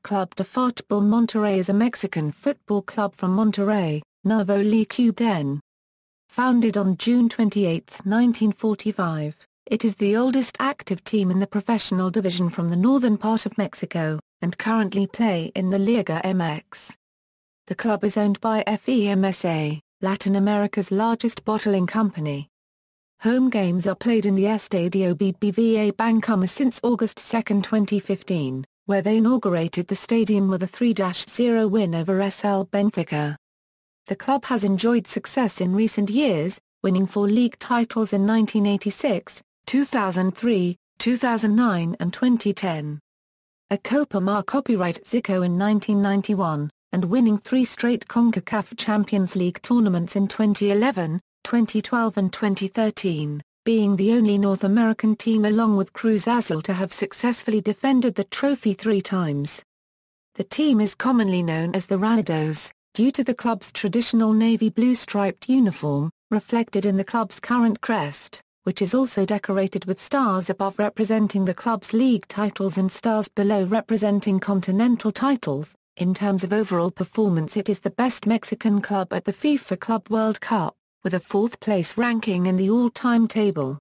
Club de Fútbol Monterrey is a Mexican football club from Monterrey, Nuevo León. Founded on June 28, 1945, it is the oldest active team in the professional division from the northern part of Mexico, and currently play in the Liga MX. The club is owned by FEMSA, Latin America's largest bottling company. Home games are played in the Estadio BBVA Bancomer since August 2, 2015, where they inaugurated the stadium with a 3-0 win over SL Benfica. The club has enjoyed success in recent years, winning 4 league titles in 1986, 2003, 2009 and 2010. A Copa Mar copyright Zico in 1991, and winning 3 straight CONCACAF Champions League tournaments in 2011, 2012 and 2013, being the only North American team along with Cruz Azul to have successfully defended the trophy 3 times. The team is commonly known as the Rayados, due to the club's traditional navy blue striped uniform, reflected in the club's current crest, which is also decorated with stars above representing the club's league titles and stars below representing continental titles. In terms of overall performance, it is the best Mexican club at the FIFA Club World Cup, with a 4th place ranking in the all-time table.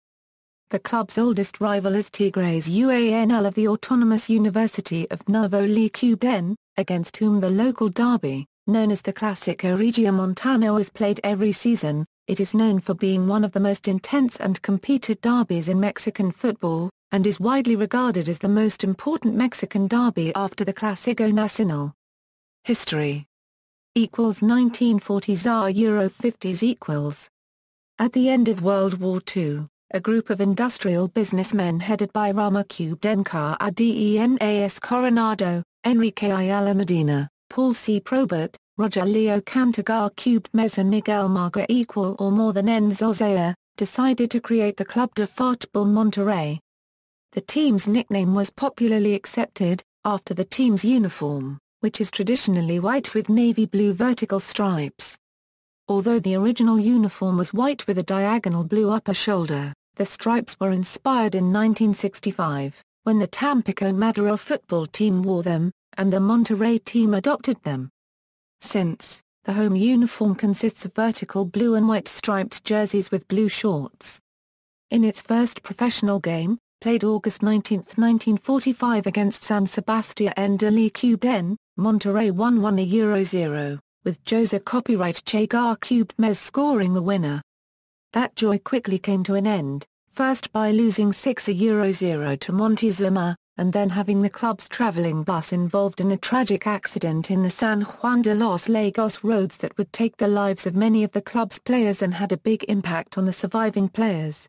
The club's oldest rival is Tigres UANL of the Autonomous University of Nuevo León, against whom the local derby, known as the Clásico Regiomontano, is played every season. It is known for being one of the most intense and competed derbies in Mexican football, and is widely regarded as the most important Mexican derby after the Clásico Nacional. History 1940s Euro 50s . At the end of World War II, a group of industrial businessmen headed by Rama Cubdencar Adenas Coronado, Enrique Ayala Medina, Paul C. Probert, Roger Leo Cantagar Cubedmes and Miguel Marga equal or more than Enzo Zaya, decided to create the Club de Fútbol Monterrey. The team's nickname was popularly accepted, after the team's uniform, which is traditionally white with navy blue vertical stripes. Although the original uniform was white with a diagonal blue upper shoulder, the stripes were inspired in 1965, when the Tampico Madero football team wore them, and the Monterrey team adopted them. Since, the home uniform consists of vertical blue and white striped jerseys with blue shorts. In its first professional game, played August 19, 1945 against San Sebastián de León, Monterrey won 1-0, with Jose copyright Che Gar Cubedmes scoring the winner. That joy quickly came to an end, first by losing 6-0 to Montezuma, and then having the club's traveling bus involved in a tragic accident in the San Juan de los Lagos roads that would take the lives of many of the club's players and had a big impact on the surviving players.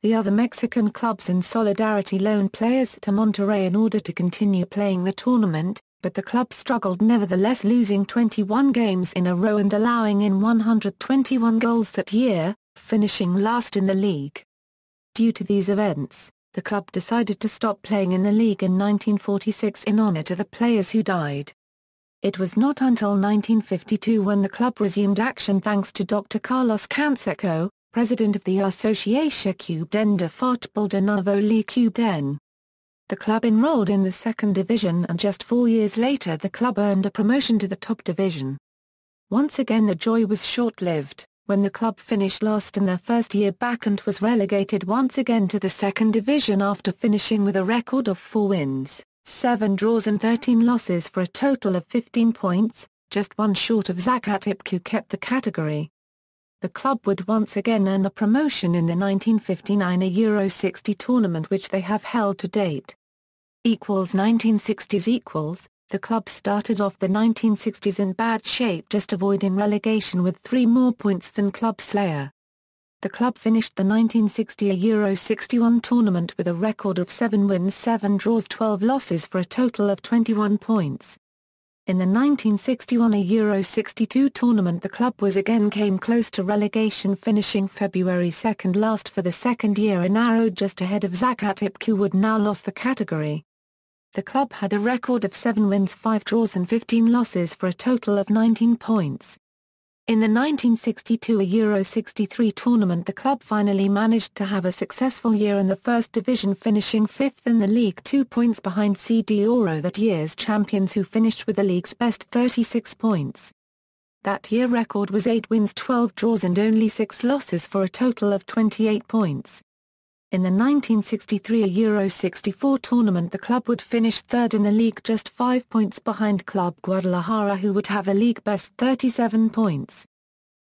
The other Mexican clubs in solidarity loaned players to Monterrey in order to continue playing the tournament, but the club struggled nevertheless, losing 21 games in a row and allowing in 121 goals that year, finishing last in the league. Due to these events, the club decided to stop playing in the league in 1946 in honor to the players who died. It was not until 1952 when the club resumed action thanks to Dr. Carlos Canseco, president of the Asociación Cubana de Fútbol de Nuevo León. The club enrolled in the 2nd division and just 4 years later the club earned a promotion to the top division. Once again the joy was short-lived, when the club finished last in their first year back and was relegated once again to the 2nd division after finishing with a record of 4 wins, 7 draws and 13 losses for a total of 15 points, just 1 short of Zacatepec, who kept the category. The club would once again earn the promotion in the 1959 Euro 60 tournament, which they have held to date. 1960s The club started off the 1960s in bad shape, just avoiding relegation with 3 more points than club slayer. The club finished the 1960 Euro 61 tournament with a record of 7 wins, 7 draws, 12 losses for a total of 21 points. In the 1961 Euro 62 tournament the club came close to relegation, finishing February 2 last for the 2nd year in a row, just ahead of Zacatepec, who would now lost the category. The club had a record of 7 wins, 5 draws and 15 losses for a total of 19 points. In the 1962 Euro 63 tournament, the club finally managed to have a successful year in the first division, finishing fifth in the league, 2 points behind CD Oro, that year's champions, who finished with the league's best 36 points. That year record was 8 wins, 12 draws and only 6 losses for a total of 28 points. In the 1963 Euro 64 tournament, the club would finish third in the league, just 5 points behind Club Guadalajara, who would have a league best 37 points.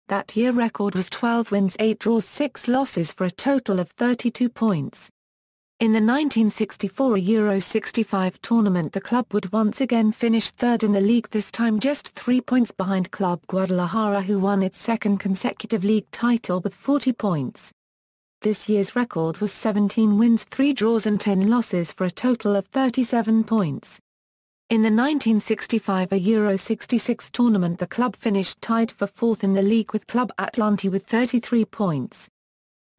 That year record was 12 wins, 8 draws, 6 losses for a total of 32 points. In the 1964 Euro 65 tournament, the club would once again finish third in the league, this time just 3 points behind Club Guadalajara, who won its second consecutive league title with 40 points. This year's record was 17 wins, 3 draws and 10 losses for a total of 37 points. In the 1965 Euro 66 tournament, the club finished tied for fourth in the league with Club Atlante with 33 points.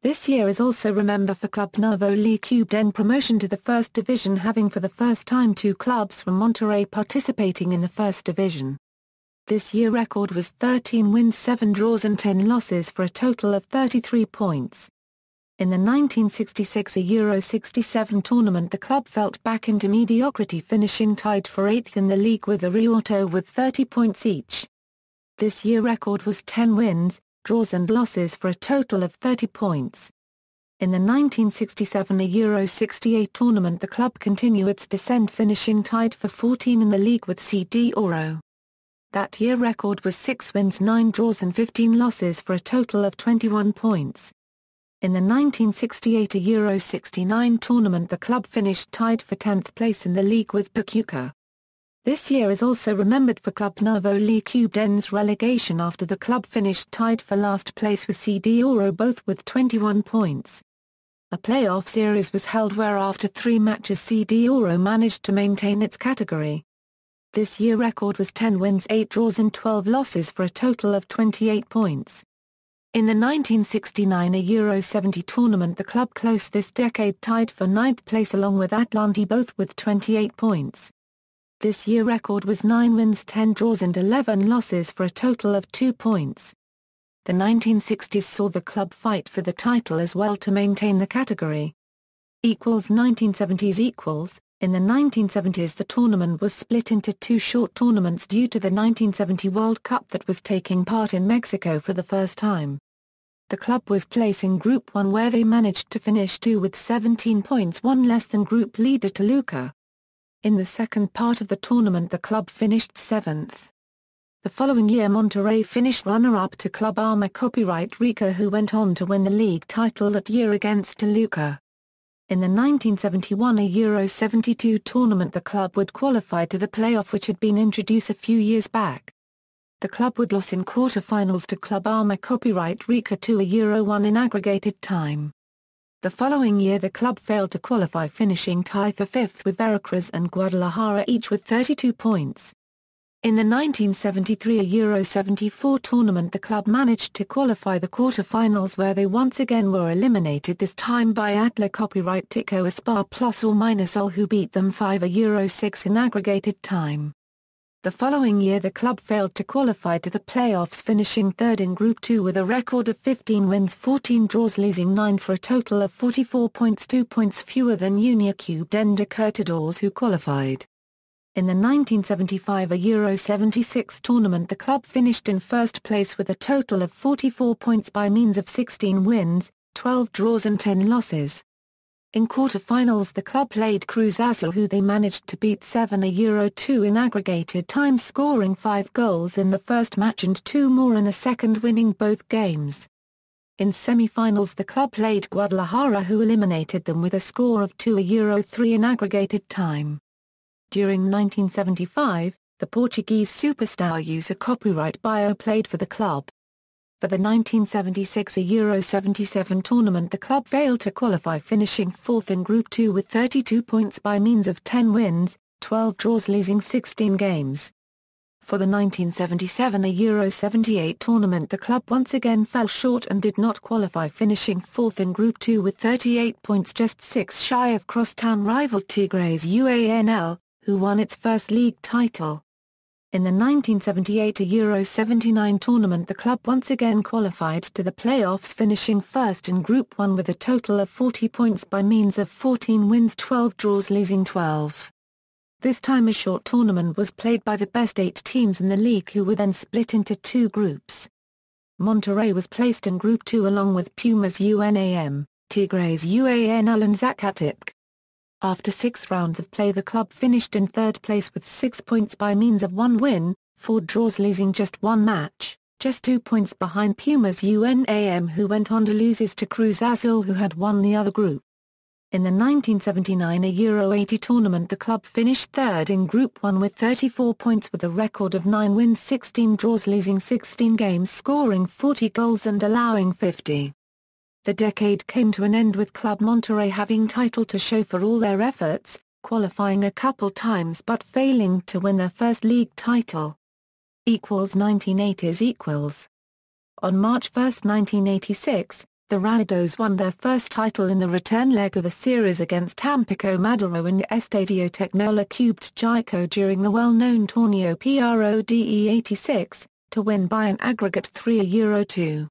This year is also remembered for Club Nuevo León promotion to the first division, having for the first time 2 clubs from Monterrey participating in the first division. This year record was 13 wins, 7 draws and 10 losses for a total of 33 points. In the 1966 Euro 67 tournament, the club fell back into mediocrity, finishing tied for 8th in the league with the Rio with 30 points each. This year record was 10 wins, draws and losses for a total of 30 points. In the 1967 Euro 68 tournament, the club continued its descent, finishing tied for 14 in the league with CD Oro. That year record was 6 wins, 9 draws and 15 losses for a total of 21 points. In the 1968 Euro 69 tournament, the club finished tied for 10th place in the league with Pachuca. This year is also remembered for Club Nuevo León's relegation, after the club finished tied for last place with CD Oro, both with 21 points. A playoff series was held where after 3 matches CD Oro managed to maintain its category. This year record was 10 wins, 8 draws and 12 losses for a total of 28 points. In the 1969 Euro 70 tournament, the club closed this decade tied for 9th place along with Atlante, both with 28 points. This year record was 9 wins, 10 draws and 11 losses for a total of 2 points. The 1960s saw the club fight for the title as well to maintain the category. 1970s. In the 1970s, the tournament was split into 2 short tournaments due to the 1970 World Cup that was taking part in Mexico for the first time. The club was placed in Group 1, where they managed to finish 2 with 17 points, 1 less than group leader Toluca. In the second part of the tournament, the club finished 7th. The following year, Monterrey finished runner-up to Club Arma Copyright Rica, who went on to win the league title that year against Toluca. In the 1971 Euro 72 tournament, the club would qualify to the playoff, which had been introduced a few years back. The club would lose in quarter-finals to Club Arma Copyright Rica 2 Euro 1 in aggregated time. The following year, the club failed to qualify, finishing tied for 5th with Veracruz and Guadalajara each with 32 points. In the 1973 Euro 74 tournament, the club managed to qualify the quarter-finals, where they once again were eliminated, this time by Atla Copyright Tico Aspar plus or minus all, who beat them 5 Euro 6 in aggregated time. The following year, the club failed to qualify to the playoffs, finishing 3rd in Group 2 with a record of 15 wins, 14 draws, losing 9 for a total of 44 points, 2 points fewer than Uniacube de Libertadores, who qualified. In the 1975 Euro 76 tournament, the club finished in first place with a total of 44 points by means of 16 wins, 12 draws and 10 losses. In quarter-finals, the club played Cruz Azul, who they managed to beat 7 Euro 2 in aggregated time, scoring 5 goals in the first match and 2 more in the second, winning both games. In semi-finals, the club played Guadalajara, who eliminated them with a score of 2 Euro 3 in aggregated time. During 1975, the Portuguese superstar user Copyright Bio played for the club. For the 1976 Euro 77 tournament, the club failed to qualify, finishing 4th in Group 2 with 32 points by means of 10 wins, 12 draws, losing 16 games. For the 1977 Euro 78 tournament, the club once again fell short and did not qualify, finishing 4th in Group 2 with 38 points, just 6 shy of crosstown rival Tigres UANL, who won its first league title. In the 1978 Euro 79 tournament, the club once again qualified to the playoffs, finishing first in Group 1 with a total of 40 points by means of 14 wins, 12 draws, losing 12. This time a short tournament was played by the best 8 teams in the league, who were then split into 2 groups. Monterrey was placed in Group 2 along with Pumas UNAM, Tigres UANL and Zacatepec. After 6 rounds of play, the club finished in 3rd place with 6 points by means of 1 win, 4 draws, losing just 1 match, just 2 points behind Pumas UNAM, who went on to lose to Cruz Azul, who had won the other group. In the 1979 Euro 80 tournament, the club finished 3rd in Group 1 with 34 points with a record of 9 wins, 16 draws, losing 16 games, scoring 40 goals and allowing 50. The decade came to an end with Club Monterrey having title to show for all their efforts, qualifying a couple times but failing to win their first league title. 1980s. On March 1, 1986, the Rayados won their first title in the return leg of a series against Tampico Madero in the Estadio Tecnológico Jico during the well-known Torneo Prode 86, to win by an aggregate 3-2.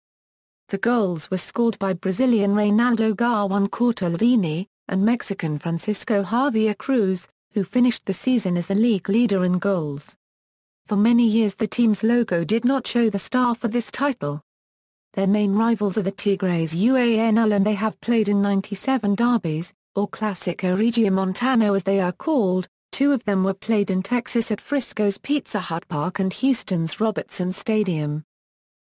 The goals were scored by Brazilian Reinaldo Gawon Cortaldini, and Mexican Francisco Javier Cruz, who finished the season as the league leader in goals. For many years the team's logo did not show the star for this title. Their main rivals are the Tigres UANL, and they have played in 97 derbies, or Clásico Regiomontano as they are called. 2 of them were played in Texas at Frisco's Pizza Hut Park and Houston's Robertson Stadium.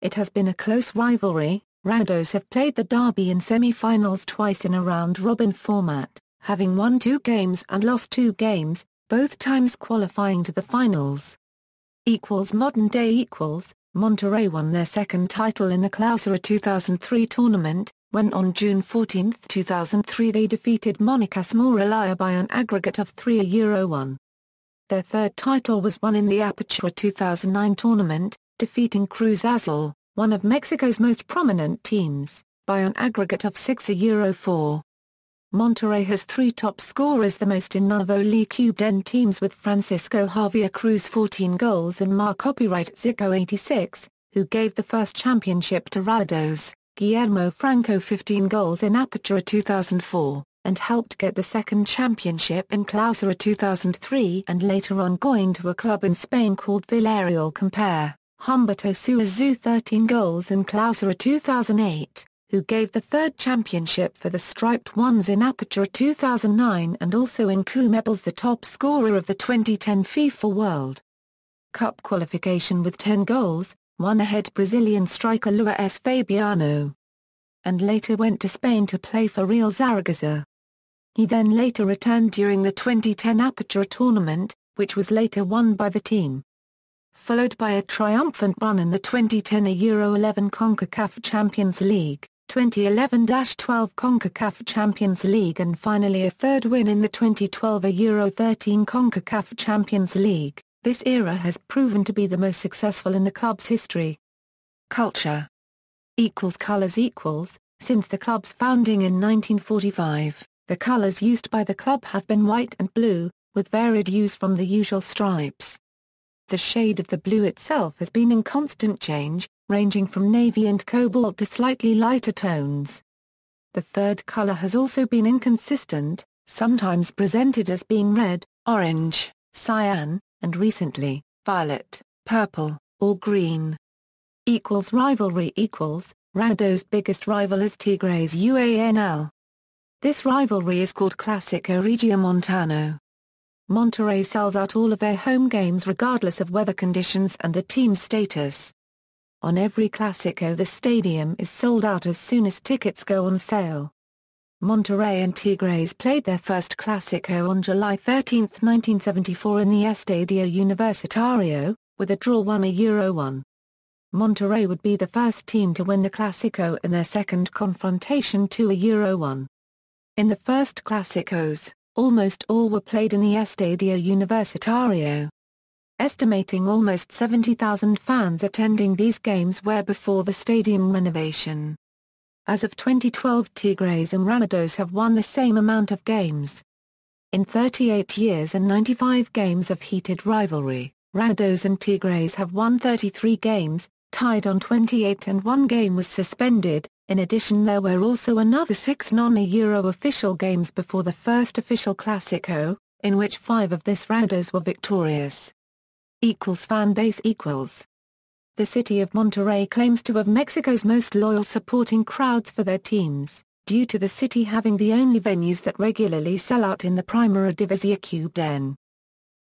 It has been a close rivalry. Rayados have played the derby in semi-finals twice in a round-robin format, having won 2 games and lost 2 games, both times qualifying to the finals. Modern day. Monterrey won their second title in the Clausura 2003 tournament, when on June 14, 2003 they defeated Monagas Moralaya by an aggregate of 3-1. Their third title was won in the Apertura 2009 tournament, defeating Cruz Azul, one of Mexico's most prominent teams, by an aggregate of 6-4. Monterrey has 3 top scorers, the most in Nuevo León teams, with Francisco Javier Cruz 14 goals and Marc-Copyright Zico 86, who gave the first championship to Rayados, Guillermo Franco 15 goals in Apertura 2004, and helped get the second championship in Clausura 2003, and later on going to a club in Spain called Villarreal. Compare Humberto Suazu 13 goals in Clausura 2008, who gave the third championship for the Striped Ones in Apertura 2009, and also in Comebol the top scorer of the 2010 FIFA World Cup qualification with 10 goals, one ahead Brazilian striker Luis Fabiano. And later went to Spain to play for Real Zaragoza. He then later returned during the 2010 Apertura tournament, which was later won by the team, followed by a triumphant run in the 2010 Euro 11 CONCACAF Champions League, 2011-12 CONCACAF Champions League, and finally a third win in the 2012 Euro 13 CONCACAF Champions League. This era has proven to be the most successful in the club's history. Culture. Colors. Since the club's founding in 1945, the colors used by the club have been white and blue, with varied hues from the usual stripes. The shade of the blue itself has been in constant change, ranging from navy and cobalt to slightly lighter tones. The third color has also been inconsistent, sometimes presented as being red, orange, cyan, and recently, violet, purple, or green. Rivalry. Rayados' biggest rival is Tigres UANL. This rivalry is called Clásico Regiomontano. Monterrey sells out all of their home games regardless of weather conditions and the team's status. On every Clásico the stadium is sold out as soon as tickets go on sale. Monterrey and Tigres played their first Clásico on July 13, 1974 in the Estadio Universitario, with a draw 1-1. Monterrey would be the first team to win the Clásico in their second confrontation 2-1. In the first Clásicos, almost all were played in the Estadio Universitario. Estimating almost 70,000 fans attending these games were before the stadium renovation. As of 2012, Tigres and Rayados have won the same amount of games. In 38 years and 95 games of heated rivalry, Rayados and Tigres have won 33 games, tied on 28, and one game was suspended. In addition, there were also another 6 non-Euro official games before the first official Clásico, in which 5 of these Rayados were victorious. Fan base. The city of Monterrey claims to have Mexico's most loyal supporting crowds for their teams, due to the city having the only venues that regularly sell out in the Primera División.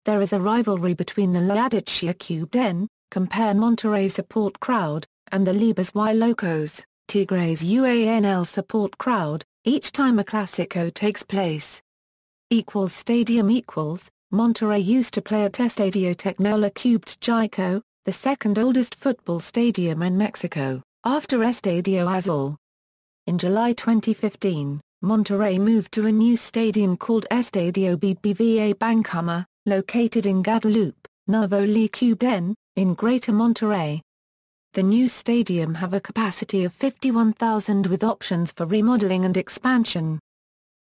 There is a rivalry between the La División, compare Monterrey support crowd, and the Libres y Locos, Tigres UANL support crowd, each time a Clásico takes place. Stadium. Monterrey used to play at Estadio Tecnológico, the second oldest football stadium in Mexico, after Estadio Azul. In July 2015, Monterrey moved to a new stadium called Estadio BBVA Bancomer, located in Guadalupe, Nuevo León, in Greater Monterrey. The new stadium have a capacity of 51,000 with options for remodeling and expansion.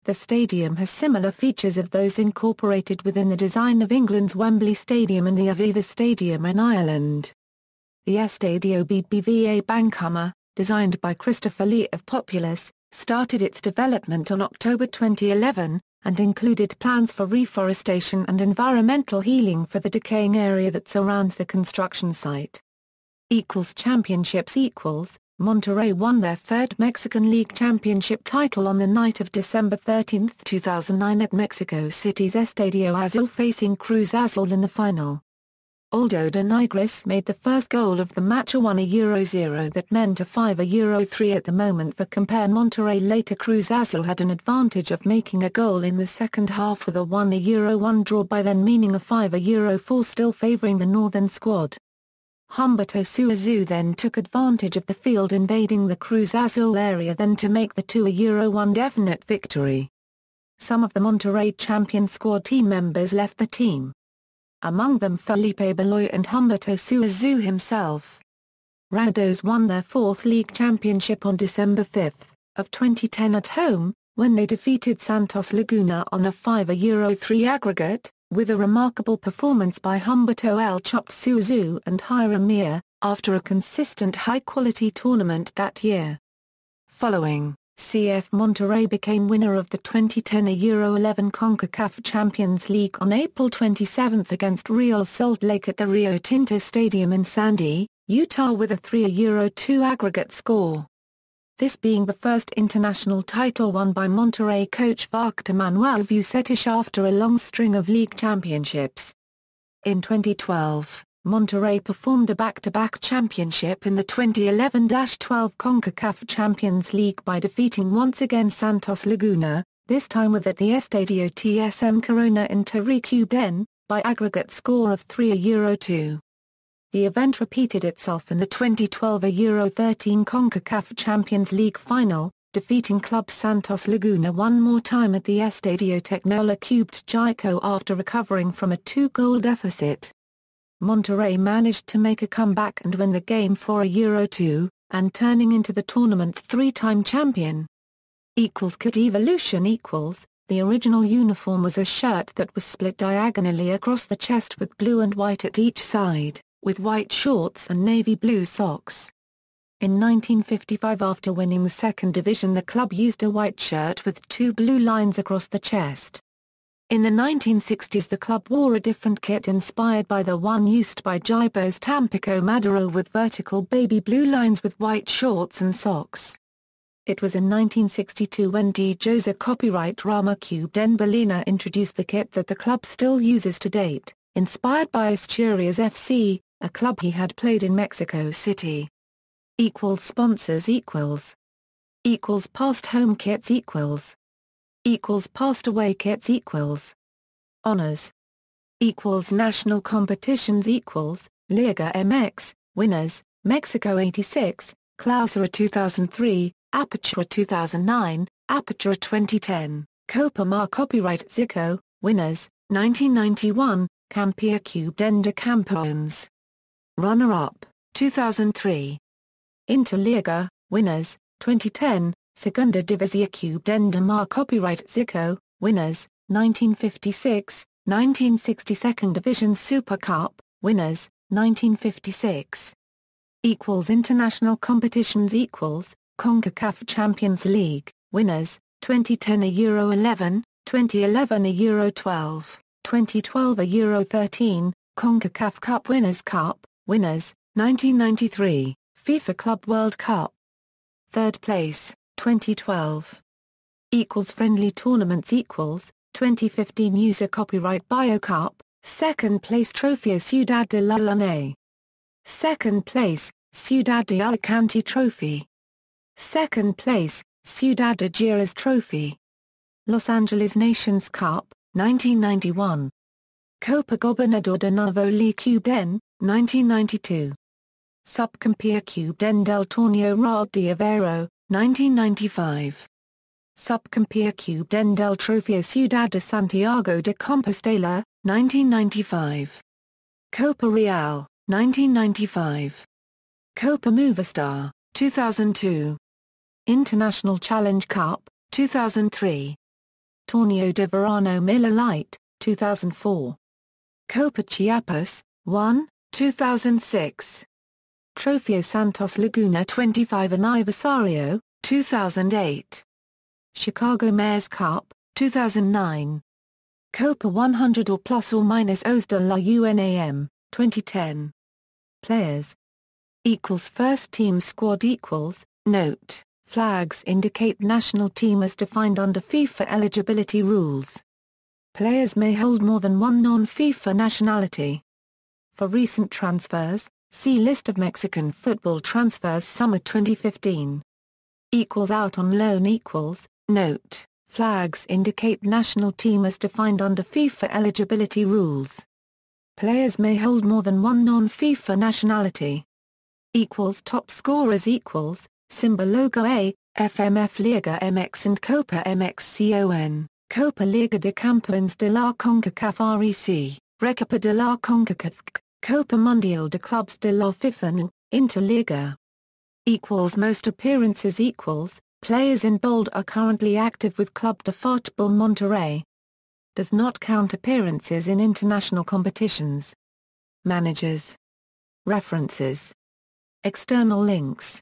The stadium has similar features of those incorporated within the design of England's Wembley Stadium and the Aviva Stadium in Ireland. The Estadio BBVA Bancomer, designed by Christopher Lee of Populous, started its development on October 2011, and included plans for reforestation and environmental healing for the decaying area that surrounds the construction site. Championships. Monterrey won their third Mexican League championship title on the night of December 13, 2009 at Mexico City's Estadio Azul facing Cruz Azul in the final. Aldo de Nigris made the first goal of the match, a 1-0 that meant a 5-3 at the moment for compare Monterrey. Later Cruz Azul had an advantage of making a goal in the second half with a 1-1 draw by then, meaning a 5-4 still favoring the northern squad. Humberto Suazu then took advantage of the field invading the Cruz Azul area then to make the 2-1 definite victory. Some of the Monterrey champion squad team members left the team. Among them Felipe Beloy and Humberto Suazu himself. Rayados won their fourth league championship on December 5, 2010 at home, when they defeated Santos Laguna on a 5-3 aggregate, with a remarkable performance by Humberto El Chopped Suazu and Hiram Mir, after a consistent high-quality tournament that year. Following, CF Monterrey became winner of the 2010 Euro 11 CONCACAF Champions League on April 27 against Real Salt Lake at the Rio Tinto Stadium in Sandy, Utah with a 3-2 aggregate score. This being the first international title won by Monterrey coach Victor Manuel Vucetich after a long string of league championships. In 2012, Monterrey performed a back-to-back championship in the 2011-12 CONCACAF Champions League by defeating once again Santos Laguna, this time with at the Estadio TSM Corona in Torrecuben, by aggregate score of 3-2. The event repeated itself in the 2012 Euro 13 CONCACAF Champions League final, defeating club Santos Laguna one more time at the Estadio Tecnológico after recovering from a 2-goal deficit. Monterrey managed to make a comeback and win the game 4-2, and turning into the tournament 3-time champion. Kit evolution. The original uniform was a shirt that was split diagonally across the chest with blue and white at each side, with white shorts and navy blue socks. In 1955, after winning the second division, the club used a white shirt with 2 blue lines across the chest. In the 1960s the club wore a different kit inspired by the one used by Gibo's Tampico Madero with vertical baby blue lines with white shorts and socks. It was in 1962 when D. Jose copyright Rama Cube Den Belina introduced the kit that the club still uses to date, inspired by Asturias FC, a club he had played in Mexico City. Sponsors. Past home kits. Past away kits. Honors. National competitions. Liga MX, winners, Mexico 86, Clausura 2003, Apertura 2009, Apertura 2010, Copa Mar copyright Zico, winners, 1991, Campia Cube de Campeones. Runner-up, 2003. Interliga, winners, 2010, Segunda División Cube de Mar copyright Zico, winners, 1956, 1960 Second Division Super Cup, Winners, 1956. International competitions CONCACAF Champions League, winners, 2010 a Euro 11, 2011 a Euro 12, 2012 a Euro 13, CONCACAF Cup Winners' Cup, winners, 1993, FIFA Club World Cup. Third place, 2012. Friendly tournaments 2015 User Copyright Bio Cup, second place Trofeo Ciudad de la Luna. Second place, Ciudad de Alicante Trophy. Second place, Ciudad de Giras Trophy. Los Angeles Nations Cup, 1991. Copa Gobernador de Nuevo León, 1992. Subcampeón del Torneo Rod de Aveiro, 1995. Subcampeón del Trofeo Ciudad de Santiago de Compostela, 1995. Copa Real, 1995. Copa Movistar, 2002. International Challenge Cup, 2003. Torneo de Verano Miller Lite, 2004. Copa Chiapas, 1, 2006. Trofeo Santos Laguna 25 Aniversario, 2008. Chicago Mayor's Cup, 2009. Copa 100 or plus or minus Os de la UNAM, 2010. Players. First team squad Note, flags indicate national team as defined under FIFA eligibility rules. Players may hold more than one non-FIFA nationality. For recent transfers, see List of Mexican football transfers Summer 2015. Out on loan Note, flags indicate national team as defined under FIFA eligibility rules. Players may hold more than one non-FIFA nationality. Top scorers Simba Logo A, FMF Liga MX and Copa MX Copa Liga de Campeones de la CONCACAF REC, Recopa de la CONCACAF, Copa Mundial de Clubs de la FIFA, Interliga. Most appearances players in bold are currently active with Club de Fútbol Monterrey. Does not count appearances in international competitions. Managers. References. External links.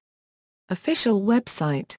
Official website.